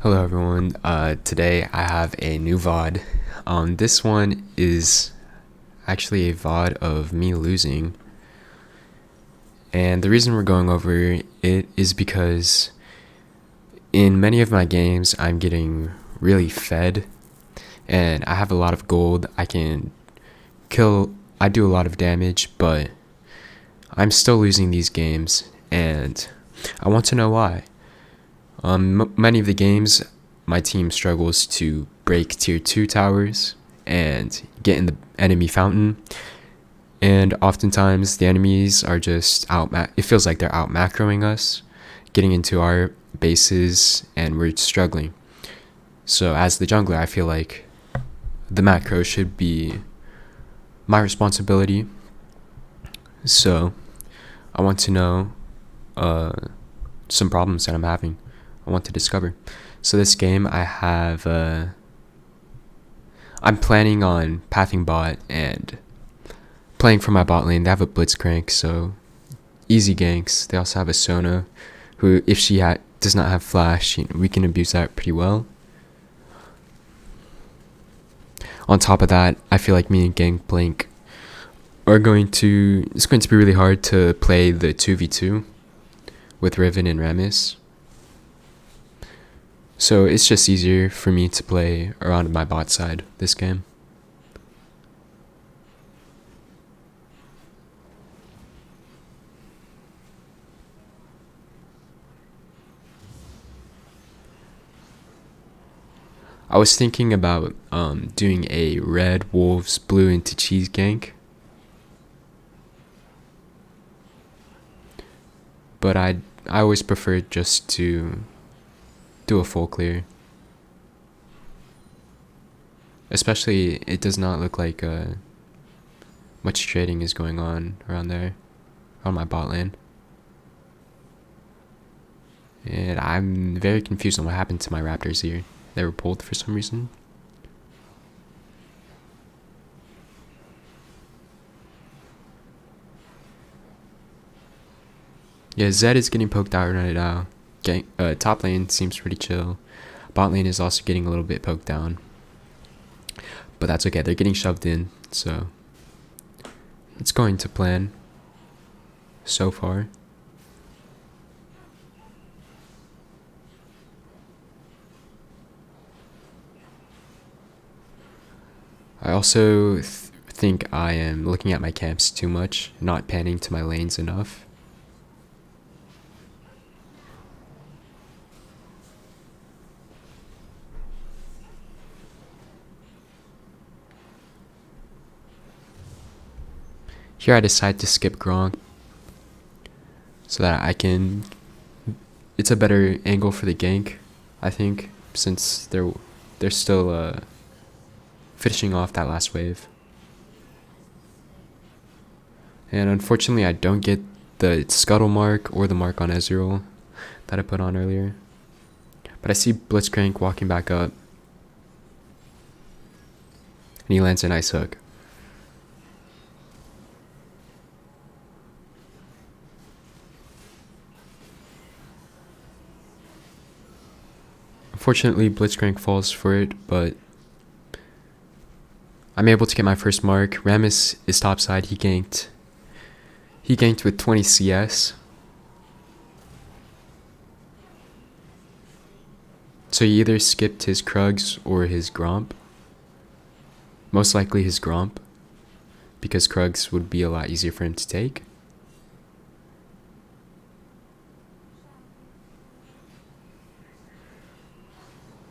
Hello everyone. Today I have a new VOD. This one is actually a VOD of me losing. And the reason we're going over it is because in many of my games I'm getting really fed and I have a lot of gold. I do a lot of damage, but I'm still losing these games and I want to know why. Many of the games, my team struggles to break tier 2 towers and get in the enemy fountain. And oftentimes the enemies are just it feels like they're out macroing us, getting into our bases, and we're struggling. So as the jungler, I feel like the macro should be my responsibility. So I want to know some problems that I'm having. I want to discover. So this game I'm planning on pathing bot and playing for my bot lane. They have a blitzcrank, so easy ganks. They also have a Sona, who if she does not have flash, we can abuse that pretty well. On top of that, I feel like me and Gangplank it's going to be really hard to play the 2v2 with Riven and Rammus. So it's just easier for me to play around my bot side this game. I was thinking about doing a red wolves blue into cheese gank, but I always prefer just to do a full clear. Especially, it does not look like much trading is going on around there, on my bot lane. And I'm very confused on what happened to my Raptors here. They were pulled for some reason. Yeah, Zed is getting poked out right now. Top lane seems pretty chill. Bot lane is also getting a little bit poked down. But that's okay, they're getting shoved in, so it's going to plan so far. I also think I am looking at my camps too much, not panning to my lanes enough. Here I decide to skip Gronk so that it's a better angle for the gank, I think, since they're still finishing off that last wave. And unfortunately I don't get the scuttle mark or the mark on Ezreal that I put on earlier. But I see Blitzcrank walking back up. And he lands an ice hook. Unfortunately, Blitzcrank falls for it, but I'm able to get my first mark. Rammus is topside. He ganked. He ganked with 20 CS. So he either skipped his Krugs or his Gromp. Most likely his Gromp, because Krugs would be a lot easier for him to take.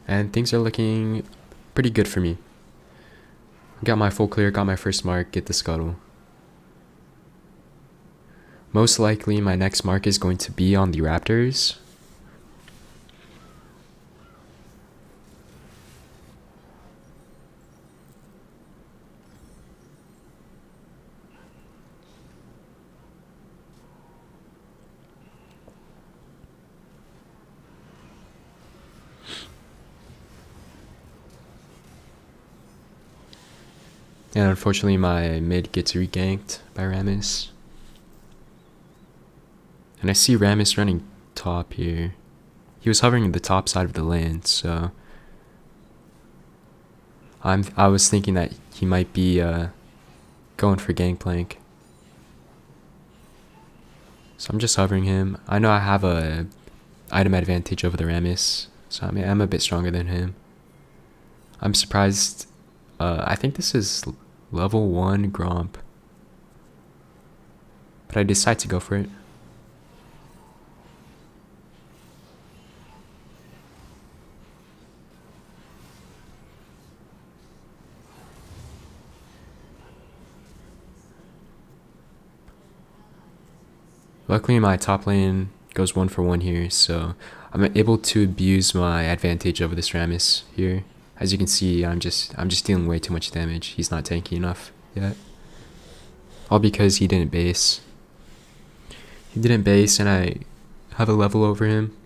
And things are looking pretty good for me. Got my full clear, got my first mark, get the scuttle. Most likely my next mark is going to be on the Raptors. And unfortunately my mid gets reganked by Rammus. And I see Rammus running top here. He was hovering the top side of the land, so I was thinking that he might be going for Gangplank. So I'm just hovering him. I know I have a item advantage over the Rammus, so I'm a bit stronger than him. I'm surprised. I think this is level 1 Gromp, but I decide to go for it. Luckily, my top lane goes 1 for 1 here, so I'm able to abuse my advantage over this Rammus here. As you can see, I'm just dealing way too much damage. He's not tanky enough yet. All because he didn't base. He didn't base, and I have a level over him.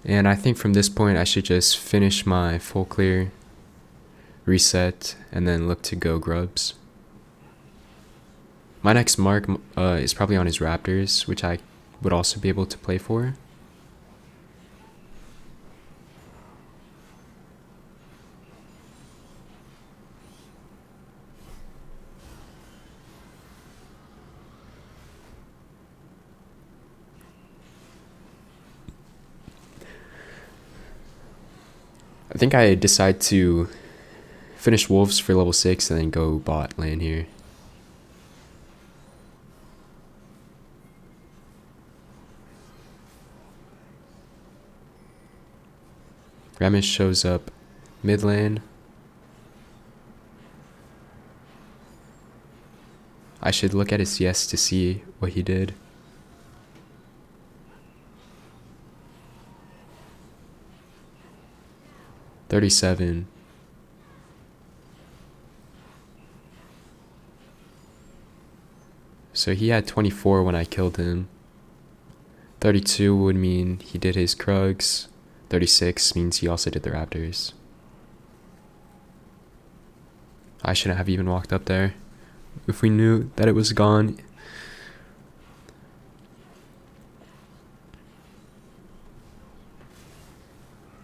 And I think from this point I should just finish my full clear, reset, and then look to go grubs. My next mark is probably on his Raptors, which I would also be able to play for. I think I decide to finish Wolves for level 6 and then go bot lane here. Rammus shows up mid lane. I should look at his CS to see what he did. $37. So he had 24 when I killed him. 32 would mean he did his Krugs. 36 means he also did the Raptors. I shouldn't have even walked up there. If we knew that it was gone.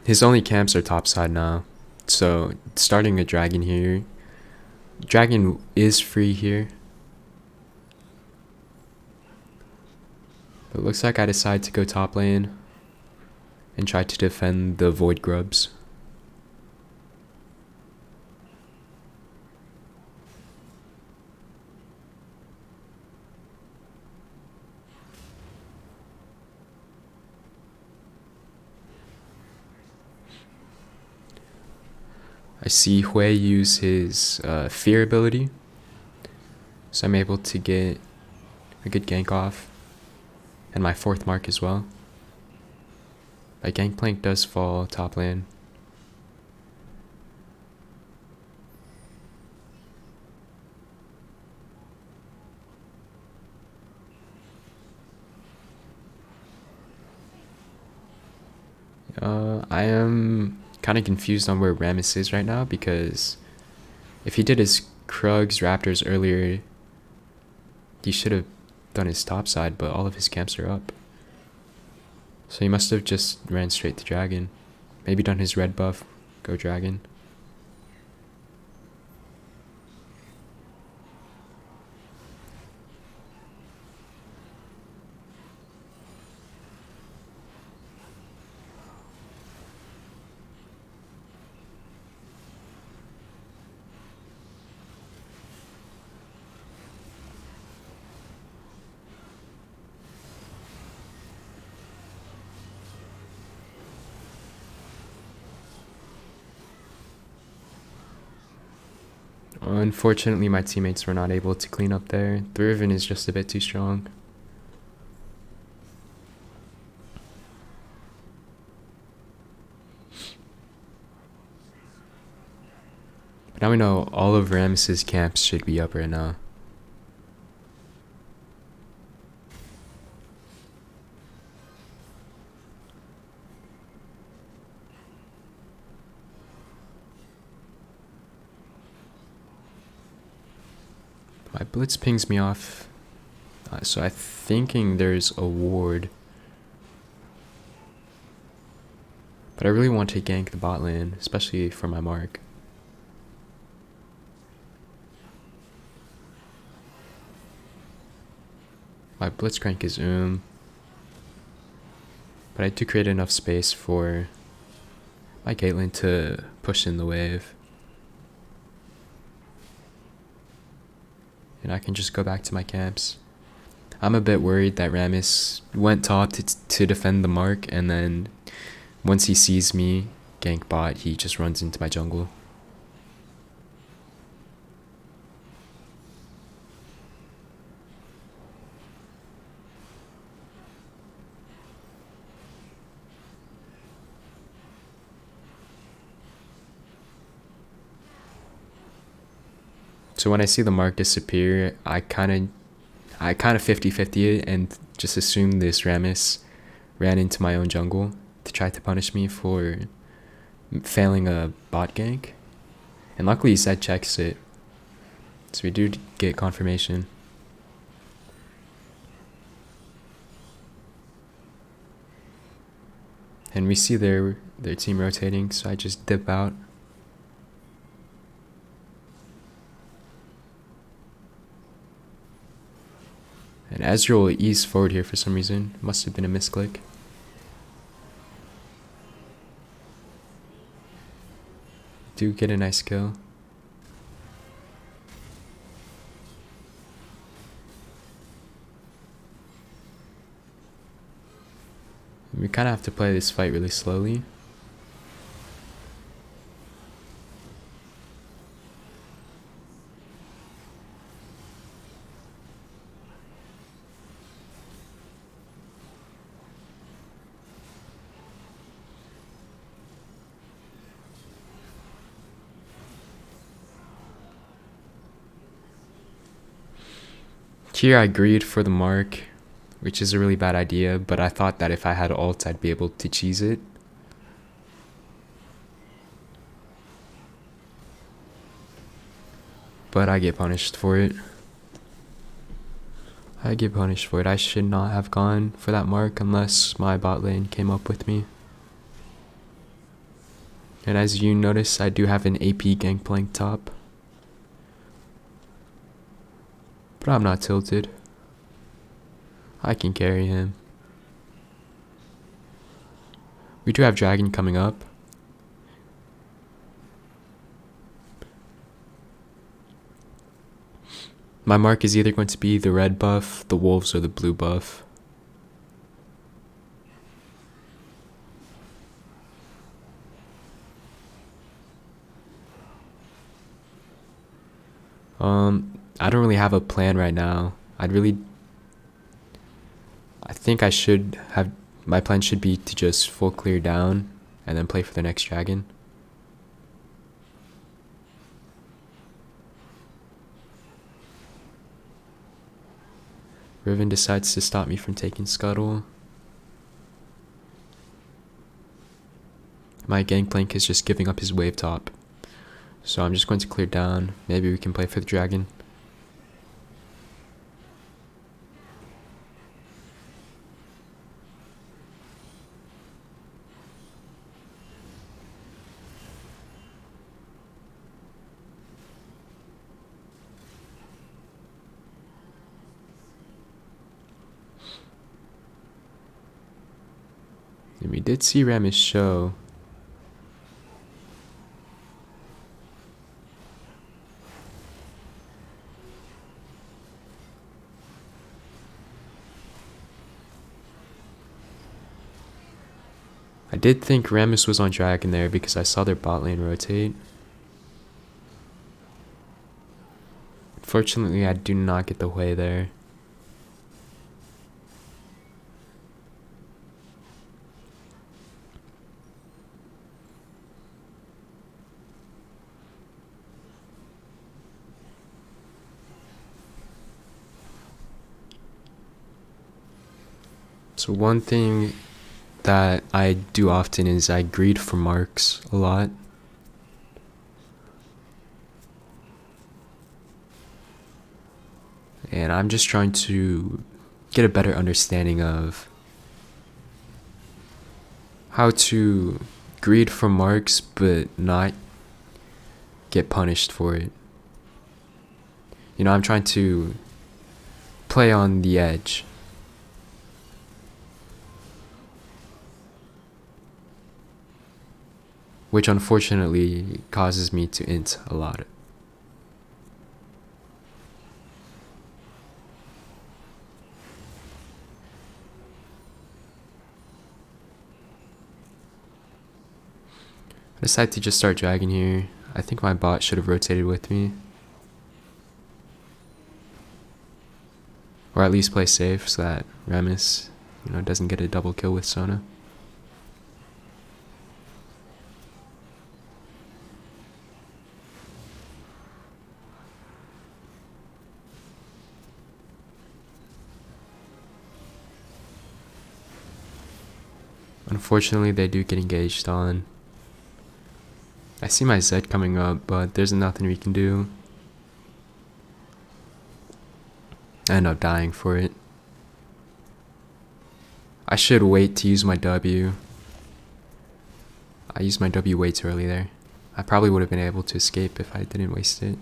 His only camps are topside now. So starting a dragon here. Dragon is free here. But it looks like I decide to go top lane and try to defend the void grubs. I see Hui use his fear ability, so I'm able to get a good gank off, and my 4th mark as well. My Gangplank does fall top lane. I am kind of confused on where Rammus is right now, because if he did his Krugs Raptors earlier, he should have done his top side, but all of his camps are up. So he must have just ran straight to dragon. Maybe done his red buff, go dragon. Unfortunately, my teammates were not able to clean up there. The Riven is just a bit too strong. But now we know all of Rammus's camps should be up right now. My blitz pings me off, so I'm thinking there's a ward. But I really want to gank the bot lane, especially for my mark. My blitzcrank is but I do create enough space for my Caitlyn to push in the wave. And I can just go back to my camps. I'm a bit worried that Rammus went top to defend the mark, and then once he sees me gank bot, he just runs into my jungle. So when I see the mark disappear, I kind of 50-50 it and just assume this Rammus ran into my own jungle to try to punish me for failing a bot gank. And luckily Zed checks it, so we do get confirmation. And we see their team rotating, so I just dip out. And Ezreal eased forward here for some reason. Must have been a misclick. Do get a nice kill. We kind of have to play this fight really slowly. Here I greed for the mark, which is a really bad idea, but I thought that if I had ult, I'd be able to cheese it. But I get punished for it. I should not have gone for that mark unless my bot lane came up with me. And as you notice, I do have an AP Gangplank top. But I'm not tilted. I can carry him. We do have Dragon coming up. My mark is either going to be the red buff, the wolves, or the blue buff. I don't really have a plan right now. I think I should have, my plan should be to just full clear down and then play for the next dragon. Riven decides to stop me from taking Scuttle. My Gangplank is just giving up his wave top. So I'm just going to clear down. Maybe we can play for the dragon. And we did see Rammus show. I did think Rammus was on dragon there because I saw their bot lane rotate. Unfortunately, I do not get the way there. So one thing that I do often is I greed for marks a lot. And I'm just trying to get a better understanding of how to greed for marks but not get punished for it. I'm trying to play on the edge. Which unfortunately causes me to int a lot. I decided to just start dragging here. I think my bot should have rotated with me. Or at least play safe so that Remus, doesn't get a double kill with Sona. Unfortunately, they do get engaged on. I see my Z coming up, but there's nothing we can do. I end up dying for it. I should wait to use my W. I used my W way too early there. I probably would have been able to escape if I didn't waste it.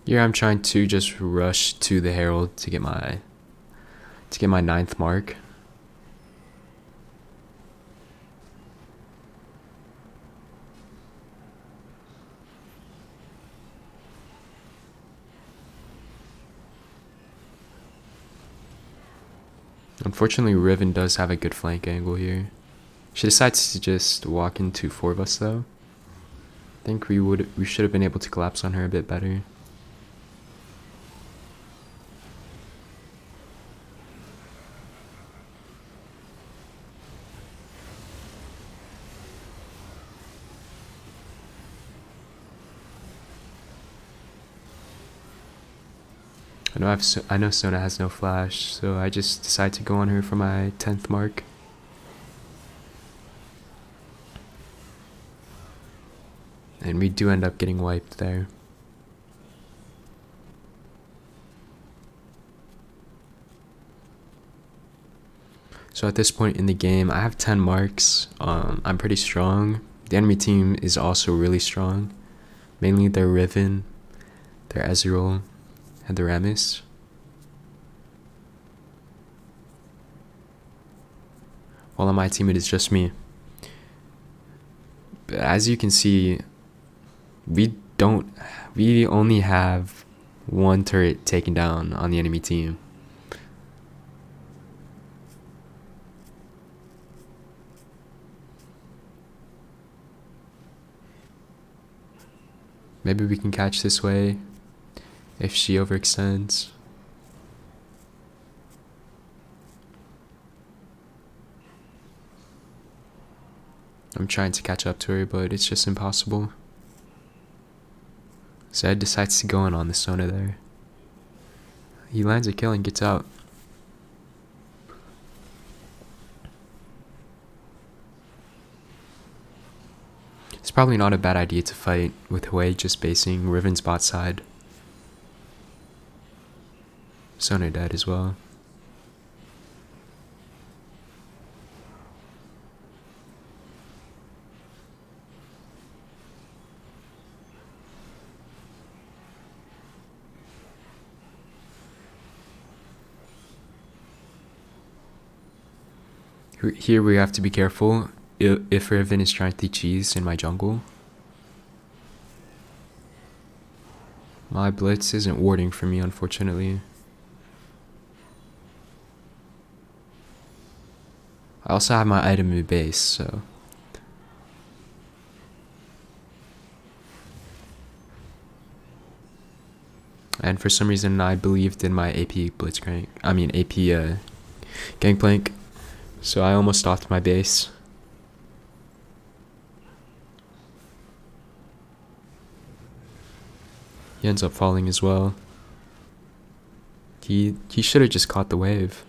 Here I'm trying to just rush to the Herald to get my 9th mark. Unfortunately, Riven does have a good flank angle here. She decides to just walk into 4 of us though. I think we should have been able to collapse on her a bit better. I know Sona has no flash, so I just decide to go on her for my 10th mark. And we do end up getting wiped there. So at this point in the game, I have 10 marks. I'm pretty strong. The enemy team is also really strong. Mainly their Riven, their Ezreal, and their Remus. While on my team, it is just me. But as you can see, we only have 1 turret taken down on the enemy team. Maybe we can catch this way if she overextends. I'm trying to catch up to her, but it's just impossible. Zed decides to go in on the Sona there. He lands a kill and gets out. It's probably not a bad idea to fight with Hui just basing Riven's bot side. Sona dead as well. Here we have to be careful if Riven is trying to cheese in my jungle. My blitz isn't warding for me, unfortunately. I also have my item in base, so And for some reason, I believed in my AP Blitzcrank. I mean, AP Gangplank. So I almost stopped my base. He ends up falling as well. He should have just caught the wave.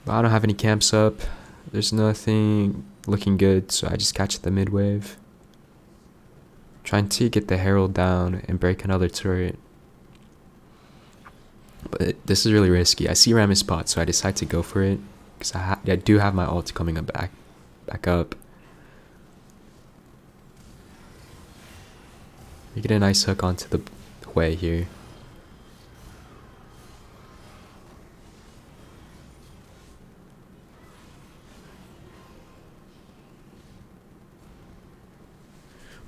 But I don't have any camps up. There's nothing looking good, so I just catch the mid wave. Trying to get the Herald down and break another turret. But this is really risky. I see Ram's spot, so I decide to go for it. Because I do have my ult coming up back up. We get a nice hook onto the way here.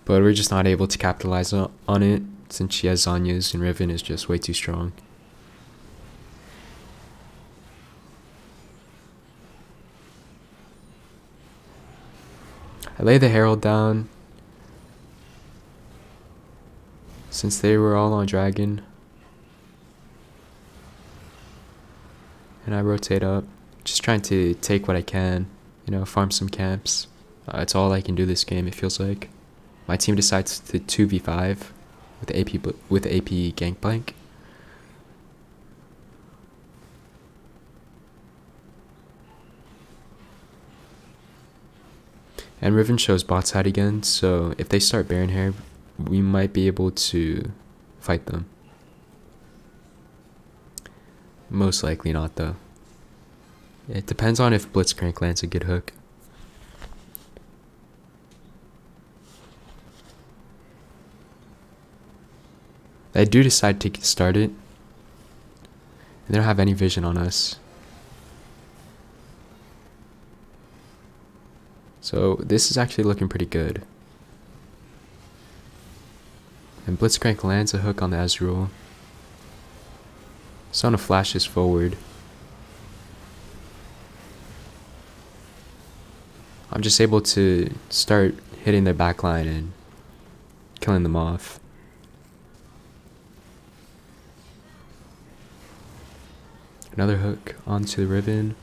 But we're just not able to capitalize on it, since she has Zanya's and Riven is just way too strong. I lay the Herald down, since they were all on Dragon. And I rotate up, just trying to take what I can, farm some camps. It's all I can do this game, it feels like. My team decides to 2v5 with AP Gangplank. And Riven shows bot side again, so if they start Baron here, we might be able to fight them. Most likely not, though. It depends on if Blitzcrank lands a good hook. They do decide to start it. They don't have any vision on us. So this is actually looking pretty good. And Blitzcrank lands a hook on the Ezreal. Sona flashes forward. I'm just able to start hitting their backline and killing them off. Another hook onto the Riven.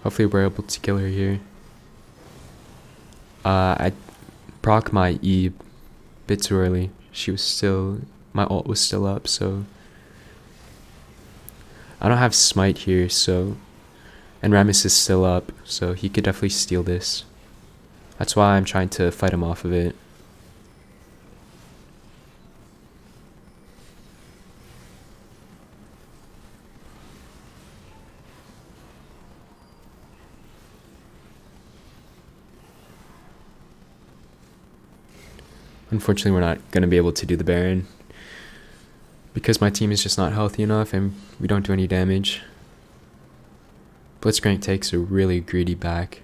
Hopefully we're able to kill her here. I proc my E a bit too early. My ult was still up, so I don't have smite here, and Rammus is still up, so he could definitely steal this. That's why I'm trying to fight him off of it. Unfortunately, we're not going to be able to do the Baron because my team is just not healthy enough and we don't do any damage. Blitzcrank takes a really greedy back.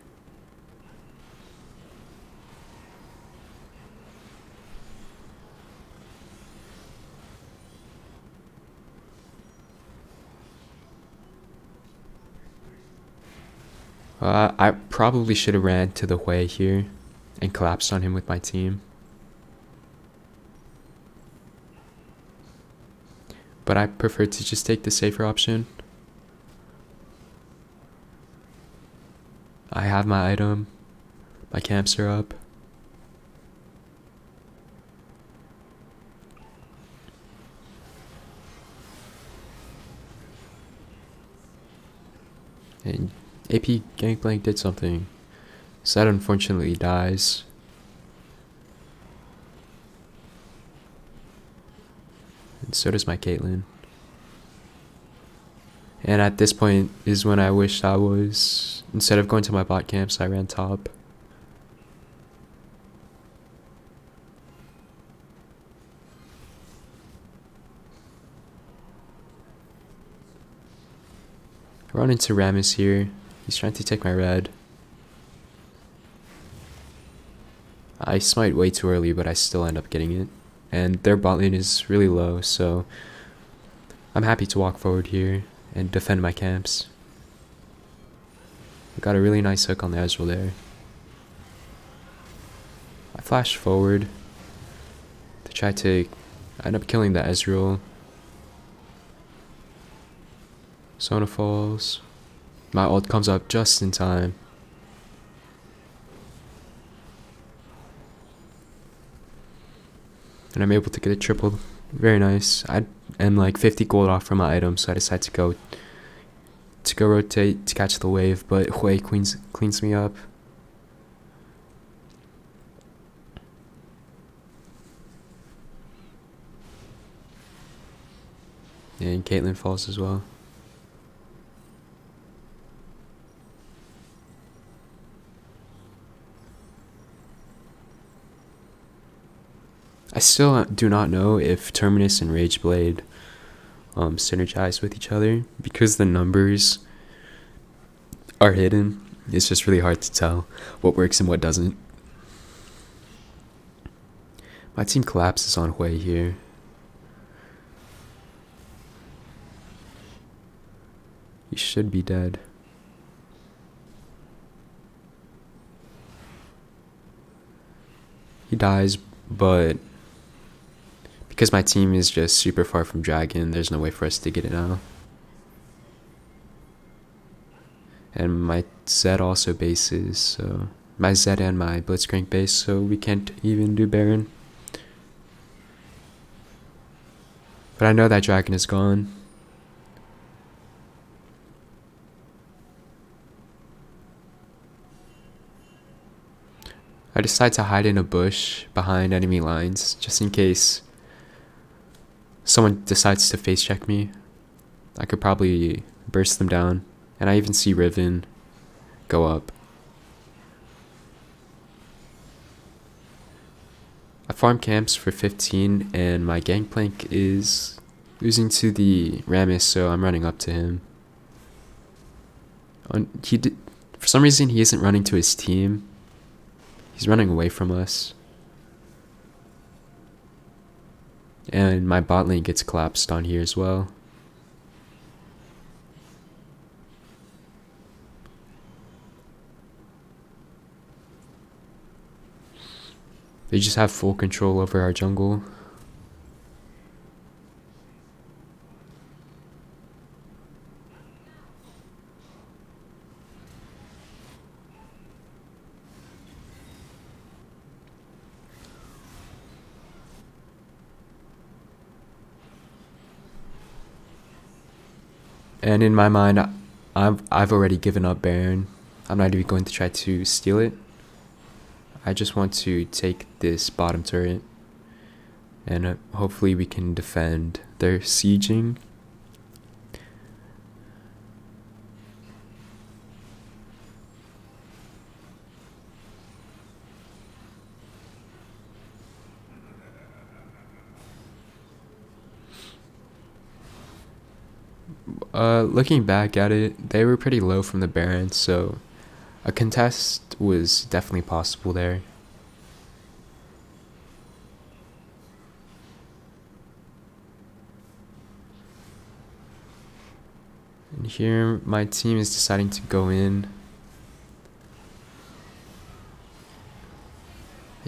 I probably should have ran to the Hui here and collapsed on him with my team. But I prefer to just take the safer option. I have my item. My camps are up. And AP Gangplank did something. Zed unfortunately dies. And so does my Caitlyn. And at this point is when I wished I was, instead of going to my bot camps, I ran top. I run into Rammus here. He's trying to take my red. I smite way too early, but I still end up getting it. And their bot lane is really low, so I'm happy to walk forward here and defend my camps. I got a really nice hook on the Ezreal there. I I flash forward to try to end up killing the Ezreal. Sona falls. My ult comes up just in time. And I'm able to get a triple. Very nice. I am like 50 gold off from my item, so I decide to go rotate to catch the wave, but Hui cleans me up. And Caitlyn falls as well. I still do not know if Terminus and Rageblade synergize with each other because the numbers are hidden. It's just really hard to tell what works and what doesn't. My team collapses on Hui here. He should be dead. He dies, but because my team is just super far from Dragon, there's no way for us to get it now. And my Zed also bases, so my Zed and my Blitzcrank base, so we can't even do Baron. But I know that Dragon is gone. I decide to hide in a bush behind enemy lines, just in case someone decides to face check me. I could probably burst them down. And I even see Riven go up. I farm camps for 15 and my gangplank is losing to the Rammus, so I'm running up to him. For some reason he isn't running to his team. He's running away from us. And my bot lane gets collapsed on here as well. They just have full control over our jungle. And in my mind, I've already given up Baron. I'm not even going to try to steal it. I just want to take this bottom turret, and hopefully we can defend their sieging. Looking back at it, they were pretty low from the Baron, so a contest was definitely possible there. And here my team is deciding to go in.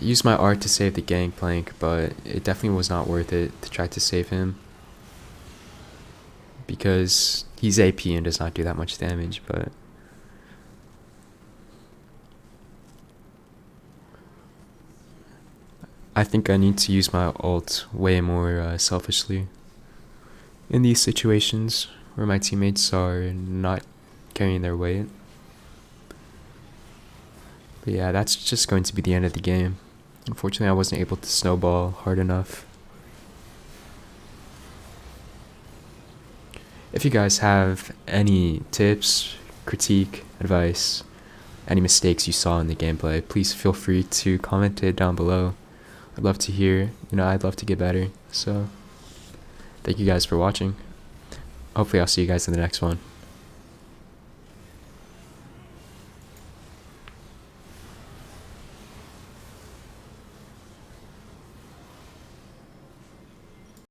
I used my art to save the gangplank, but it definitely was not worth it to try to save him, because he's AP and does not do that much damage. But I think I need to use my ult way more selfishly in these situations where my teammates are not carrying their weight. But yeah, that's just going to be the end of the game. Unfortunately, I wasn't able to snowball hard enough. If you guys have any tips, critique, advice, any mistakes you saw in the gameplay, please feel free to comment it down below. I'd love to hear, I'd love to get better. So, thank you guys for watching. Hopefully I'll see you guys in the next one.